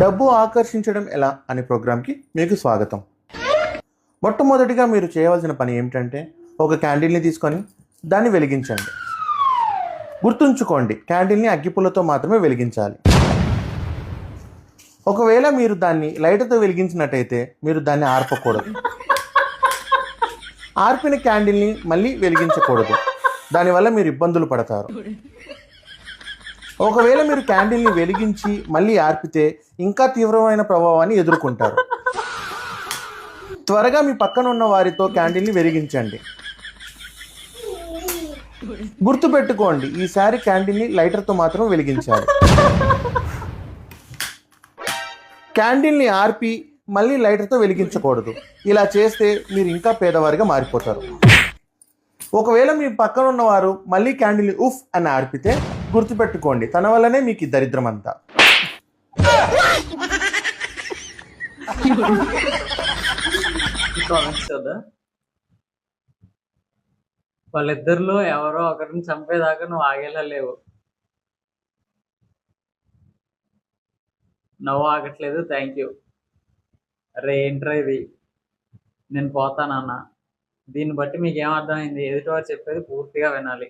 డబ్బు ఆకర్షించడం ఎలా అనే ప్రోగ్రామ్కి మీకు స్వాగతం. మొట్టమొదటిగా మీరు చేయవలసిన పని ఏమిటంటే ఒక క్యాండిల్ని తీసుకొని దాన్ని వెలిగించండి. గుర్తుంచుకోండి, క్యాండిల్ని అగ్గిపుల్లతో మాత్రమే వెలిగించాలి. ఒకవేళ మీరు దాన్ని లైటర్తో వెలిగించినట్టయితే మీరు దాన్ని ఆర్పకూడదు. ఆర్పిన క్యాండిల్ని మళ్ళీ వెలిగించకూడదు, దానివల్ల మీరు ఇబ్బందులు పడతారు. ఒకవేళ మీరు క్యాండిల్ని వెలిగించి మళ్ళీ ఆర్పితే ఇంకా తీవ్రమైన ప్రభావాన్ని ఎదుర్కొంటారు. త్వరగా మీ పక్కన ఉన్న వారితో క్యాండిల్ని వెలిగించండి. గుర్తుపెట్టుకోండి, ఈసారి క్యాండిల్ని లైటర్తో మాత్రం వెలిగించాలి. క్యాండిల్ని ఆర్పి మళ్ళీ లైటర్తో వెలిగించకూడదు. ఇలా చేస్తే మీరు ఇంకా పేదవారిగా మారిపోతారు. ఒకవేళ మీ పక్కన ఉన్నవారు మళ్ళీ క్యాండిల్ని ఉఫ్ అని ఆర్పితే గుర్తుపెట్టుకోండి, తన వల్లనే మీకు ఈ దరిద్రం అంతా. వాళ్ళిద్దరిలో ఎవరో ఒకరిని చంపేదాకా నువ్వు ఆగేలా లేవు. నవ్వు ఆగట్లేదు. Thank you. అరే ఏంట్రా ఇది, నేను పోతానన్నా. దీన్ని బట్టి మీకు ఏమర్థమైంది? ఎదుటివారు చెప్పేది పూర్తిగా వినాలి.